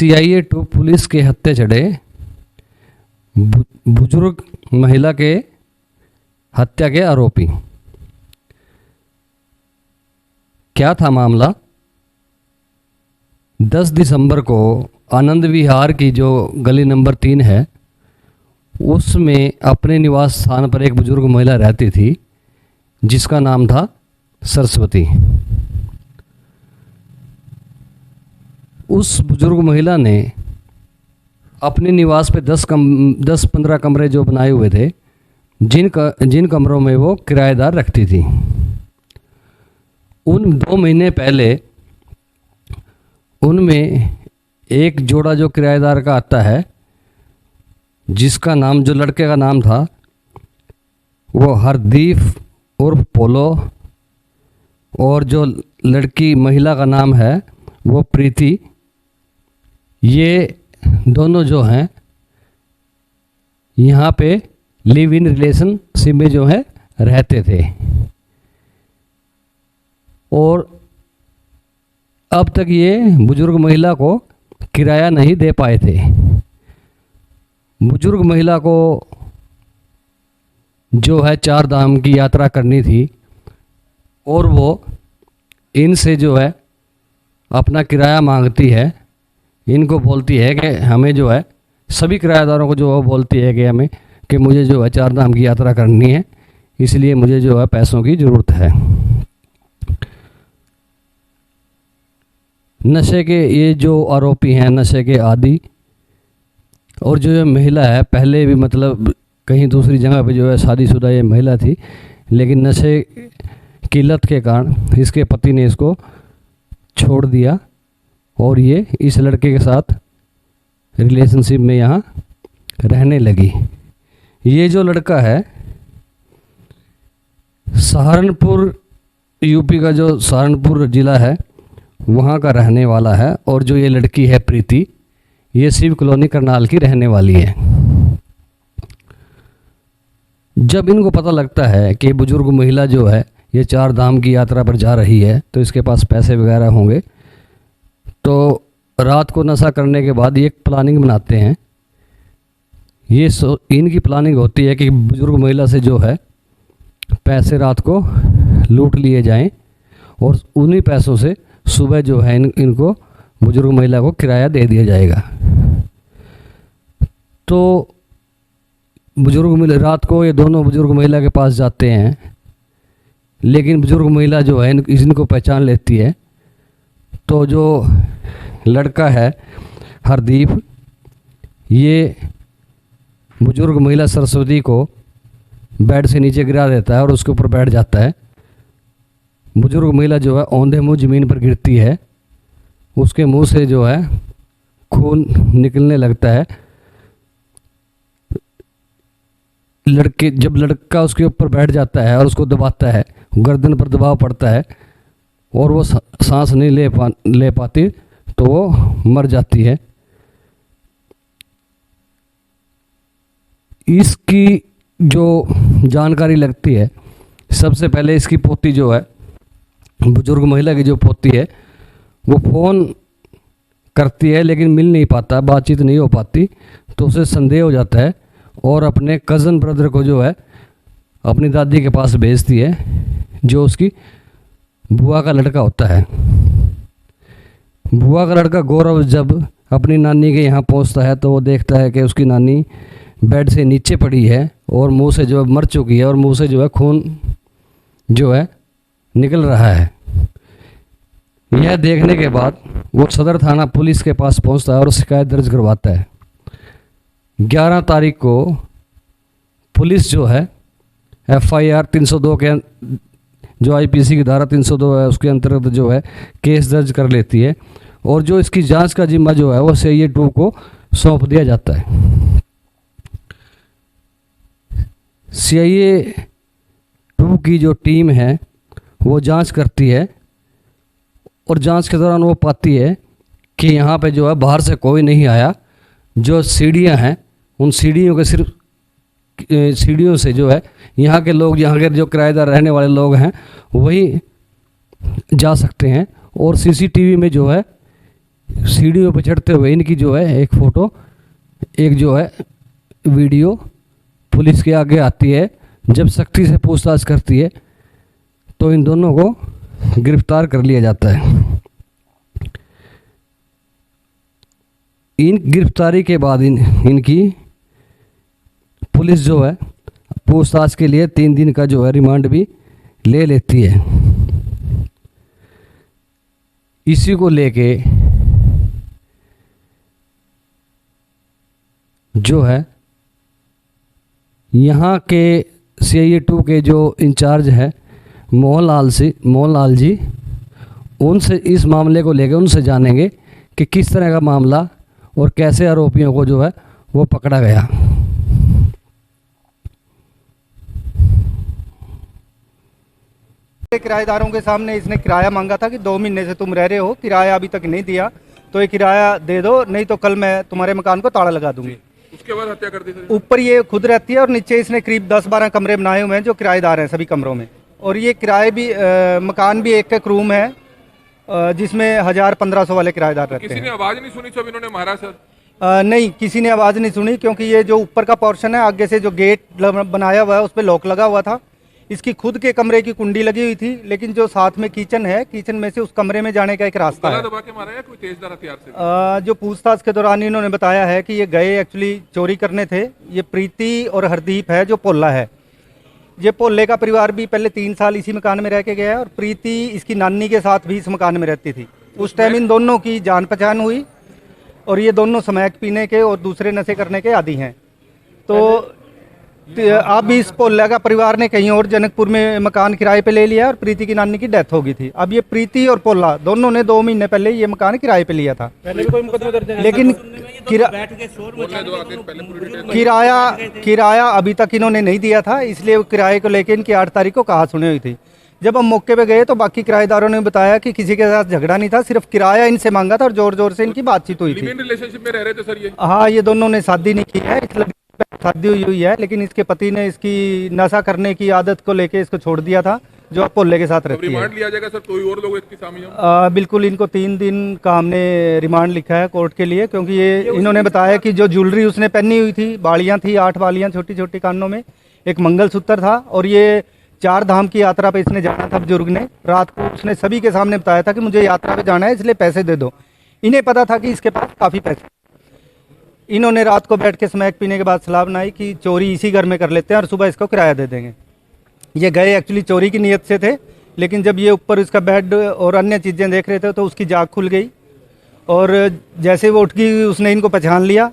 CIA 2 police के हत्थे चढ़े बुजुर्ग महिला के हत्या के आरोपी। क्या था मामला? 10 दिसंबर को आनंद विहार की जो गली नंबर 3 है उसमें अपने निवास स्थान पर एक बुजुर्ग महिला रहती थी जिसका नाम था सरस्वती। उस बुजुर्ग महिला ने अपने निवास पे 10-15 कमरे जो बनाए हुए थे, जिन कमरों में वो किराएदार रखती थी, उन 2 महीने पहले उनमें एक जोड़ा जो किराएदार का आता है, जिसका नाम, जो लड़के का नाम था वो हरदीप उर्फ पोलो, और जो लड़की महिला का नाम है वो प्रीति, ये दोनों जो हैं यहाँ पे लिव इन रिलेशनशिप में जो है रहते थे। और अब तक ये बुजुर्ग महिला को किराया नहीं दे पाए थे। बुजुर्ग महिला को जो है 4 धाम की यात्रा करनी थी और वो इनसे जो है अपना किराया मांगती है। इनको बोलती है कि हमें जो है, सभी किराएदारों को जो है बोलती है कि हमें, कि मुझे जो है 4 धाम की यात्रा करनी है, इसलिए मुझे जो है पैसों की ज़रूरत है। नशे के ये जो आरोपी हैं, नशे के आदी, और जो ये महिला है पहले भी मतलब कहीं दूसरी जगह पे जो है शादीशुदा ये महिला थी, लेकिन नशे की लत के कारण इसके पति ने इसको छोड़ दिया और ये इस लड़के के साथ रिलेशनशिप में यहाँ रहने लगी। ये जो लड़का है सहारनपुर, यूपी का जो सहारनपुर ज़िला है वहाँ का रहने वाला है, और जो ये लड़की है प्रीति, ये शिव कॉलोनी करनाल की रहने वाली है। जब इनको पता लगता है कि बुजुर्ग महिला जो है ये 4 धाम की यात्रा पर जा रही है तो इसके पास पैसे वगैरह होंगे, तो रात को नशा करने के बाद ये एक प्लानिंग बनाते हैं। ये इनकी प्लानिंग होती है कि बुजुर्ग महिला से जो है पैसे रात को लूट लिए जाएं और उन्हीं पैसों से सुबह जो है इनको बुजुर्ग महिला को किराया दे दिया जाएगा। तो बुजुर्ग महिला रात को ये दोनों बुजुर्ग महिला के पास जाते हैं, लेकिन बुजुर्ग महिला जो है इनको पहचान लेती है। तो जो लड़का है हरदीप, ये बुजुर्ग महिला सरस्वती को बेड से नीचे गिरा देता है और उसके ऊपर बैठ जाता है। बुजुर्ग महिला जो है औंधे मुंह ज़मीन पर गिरती है, उसके मुंह से जो है खून निकलने लगता है। जब लड़का उसके ऊपर बैठ जाता है और उसको दबाता है, गर्दन पर दबाव पड़ता है और वो सांस नहीं ले पाती, तो वो मर जाती है। इसकी जो जानकारी लगती है, सबसे पहले इसकी पोती जो है, बुजुर्ग महिला की जो पोती है, वो फ़ोन करती है लेकिन मिल नहीं पाता, बातचीत नहीं हो पाती, तो उसे संदेह हो जाता है और अपने कज़न ब्रदर को जो है अपनी दादी के पास भेजती है, जो उसकी बुआ का लड़का होता है। बुआ का लड़का गौरव जब अपनी नानी के यहाँ पहुँचता है तो वो देखता है कि उसकी नानी बेड से नीचे पड़ी है और मुंह से जो है मर चुकी है और मुंह से जो है खून जो है निकल रहा है। यह देखने के बाद वो सदर थाना पुलिस के पास पहुंचता है और शिकायत दर्ज करवाता है। 11 तारीख को पुलिस जो है FIR 302 के जो IPC की धारा 302 है उसके अंतर्गत जो है केस दर्ज कर लेती है, और जो इसकी जांच का जिम्मा जो है वो CIA 2 को सौंप दिया जाता है। CIA 2 की जो टीम है वो जांच करती है और जांच के दौरान वो पाती है कि यहाँ पे जो है बाहर से कोई नहीं आया। जो सीढ़ियाँ हैं उन सीढ़ियों के सिर्फ सीढ़ियों से जो है यहाँ के लोग, यहाँ के जो किराएदार रहने वाले लोग हैं वही जा सकते हैं। और CCTV में जो है सीढ़ियों पर चढ़ते हुए इनकी जो है एक फ़ोटो, एक जो है वीडियो पुलिस के आगे आती है। जब सख्ती से पूछताछ करती है तो इन दोनों को गिरफ्तार कर लिया जाता है। इन गिरफ्तारी के बाद इनकी पुलिस जो है पूछताछ के लिए 3 दिन का जो है रिमांड भी ले लेती है। इसी को लेके जो है यहाँ के CIA 2 के जो इंचार्ज है मोहनलाल जी, उनसे इस मामले को लेकर उनसे जानेंगे कि किस तरह का मामला और कैसे आरोपियों को जो है वो पकड़ा गया। किराएदारों के सामने इसने किराया मांगा था कि 2 महीने से तुम रह रहे हो, किराया अभी तक नहीं दिया, तो ये किराया दे दो, नहीं तो कल मैं तुम्हारे मकान को ताला लगा दूंगी। उसके बाद हत्या कर दी थी। ऊपर ये खुद रहती है और नीचे इसने करीब 10-12 कमरे बनाए हुए हैं जो किराएदार हैं सभी कमरों में। और ये किराए भी मकान भी एक रूम है जिसमें 1000-1500 वाले किराएदार रहते हैं। किसी ने आवाज नहीं सुनी जब इन्होंने मारा सर? नहीं, किसी ने आवाज़ नहीं सुनी, क्योंकि ये जो ऊपर का पोर्शन है आगे से जो गेट बनाया हुआ है उस पर लॉक लगा हुआ था। इसकी खुद के कमरे की कुंडी लगी हुई थी, लेकिन जो साथ में किचन है, किचन में से उस कमरे में जाने का एक रास्ता है। दबा के मारा या कोई तेजधार हथियार से? जो पूछताछ के दौरान इन्होंने बताया है कि ये गए एक्चुअली चोरी करने थे। ये प्रीति और हरदीप है जो पोल्ला है। ये पोल्ले का परिवार भी पहले 3 साल इसी मकान में रह के गया है और प्रीति इसकी नानी के साथ भी इस मकान में रहती थी। उस टाइम इन दोनों की जान पहचान हुई और ये दोनों स्मैक पीने के और दूसरे नशे करने के आदी हैं। तो अब इस पोल्ला का परिवार ने कहीं और जनकपुर में मकान किराए पे ले लिया और प्रीति की नानी की डेथ हो गई थी। अब ये प्रीति और पोल्ला दोनों ने 2 महीने पहले ये मकान किराए पे लिया था। पहले भी कोई मुकदमा दर्ज है, लेकिन किराया अभी तक इन्होंने नहीं दिया था, इसलिए किराए को लेकर इनकी 8 तारीख को कहा सुनी हुई थी। जब हम मौके पे गए तो बाकी किराएदारों ने बताया कि किसी के साथ झगड़ा नहीं था, सिर्फ किराया इनसे मांगा था और जोर जोर से इनकी बातचीत हुई थी। रिलेशनशिप में रह रहे थे सर ये? हाँ, ये दोनों ने शादी नहीं की है, इस लड़की की शादी हुई है, लेकिन इसके पति ने इसकी नशा करने की आदत को लेके इसको छोड़ दिया था, जो अब पोल्ले के साथ रहती है। रिमांड लिया जाएगा सर? कोई और लोग इसकी सामने? बिल्कुल, इनको 3 दिन का हमने रिमांड लिखा है कोर्ट के लिए, क्योंकि ये इन्होंने बताया कि जो ज्वेलरी उसने पहनी हुई थी, बालियाँ थी, 8 बालियाँ छोटी छोटी कानों में, एक मंगलसूत्र था और ये 4 धाम की यात्रा पे इसने जाना था। बुजुर्ग ने रात को उसने सभी के सामने बताया था कि मुझे यात्रा पे जाना है, इसलिए पैसे दे दो। इन्हें पता था कि इसके पास काफ़ी पैसे। इन्होंने रात को बैठ के स्मैक पीने के बाद सलाह बनाई कि चोरी इसी घर में कर लेते हैं और सुबह इसको किराया दे देंगे। ये गए एक्चुअली चोरी की नीयत से थे, लेकिन जब ये ऊपर इसका बेड और अन्य चीज़ें देख रहे थे तो उसकी जाग खुल गई और जैसे वो उठ गई उसने इनको पहचान लिया।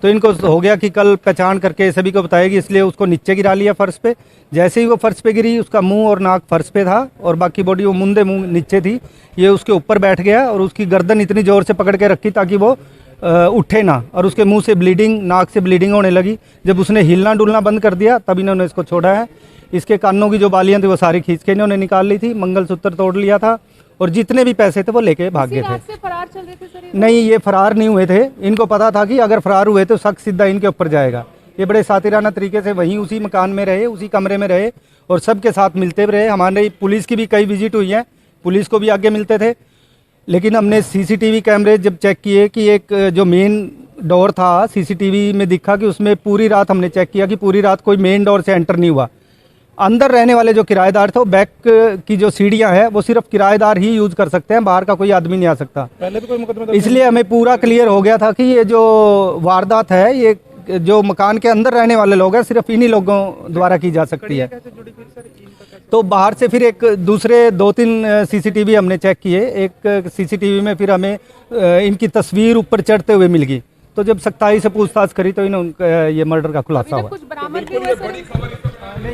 तो इनको हो गया कि कल पहचान करके सभी को बताएगी, इसलिए उसको नीचे गिरा लिया फर्श पे। जैसे ही वो फर्श पे गिरी, उसका मुंह और नाक फर्श पे था और बाकी बॉडी वो मुंह नीचे थी। ये उसके ऊपर बैठ गया और उसकी गर्दन इतनी ज़ोर से पकड़ के रखी ताकि वो उठे ना, और उसके मुंह से ब्लीडिंग, नाक से ब्लीडिंग होने लगी। जब उसने हिलना डुलना बंद कर दिया तब इन्होंने इसको छोड़ा है। इसके कानों की जो बालियाँ थी वो सारी खींच के इन्होंने निकाल ली थी, मंगलसूत्र तोड़ लिया था और जितने भी पैसे थे वो लेके भाग गए थे। फरार चल रहे थे सर? नहीं, ये फरार नहीं हुए थे। इनको पता था कि अगर फरार हुए तो शक सीधा इनके ऊपर जाएगा। ये बड़े सातिराना तरीके से वहीं उसी मकान में रहे, उसी कमरे में रहे और सबके साथ मिलते रहे। हमारे पुलिस की भी कई विजिट हुई है, पुलिस को भी आगे मिलते थे, लेकिन हमने CCTV कैमरे जब चेक किए कि एक जो मेन डोर था CCTV में दिखा कि उसमें पूरी रात हमने चेक किया कि पूरी रात कोई मेन डोर से एंटर नहीं हुआ। अंदर रहने वाले जो किराएदार थे वो बैक की जो सीढ़ियां हैं वो सिर्फ किराएदार ही यूज कर सकते हैं, बाहर का कोई आदमी नहीं आ सकता। पहले भी कोई मुकदमा इसलिए हमें पूरा क्लियर हो गया था कि ये जो वारदात है ये जो मकान के अंदर रहने वाले लोग हैं सिर्फ इन्हीं लोगों द्वारा की जा सकती है। तो बाहर से फिर एक दूसरे 2-3 CCTV हमने चेक किए। एक CCTV में फिर हमें इनकी तस्वीर ऊपर चढ़ते हुए मिल गई। तो जब सख्ताई से पूछताछ करी तो इन्होंने ये मर्डर का खुलासा हुआ। कुछ बरामद भी हुआ सर?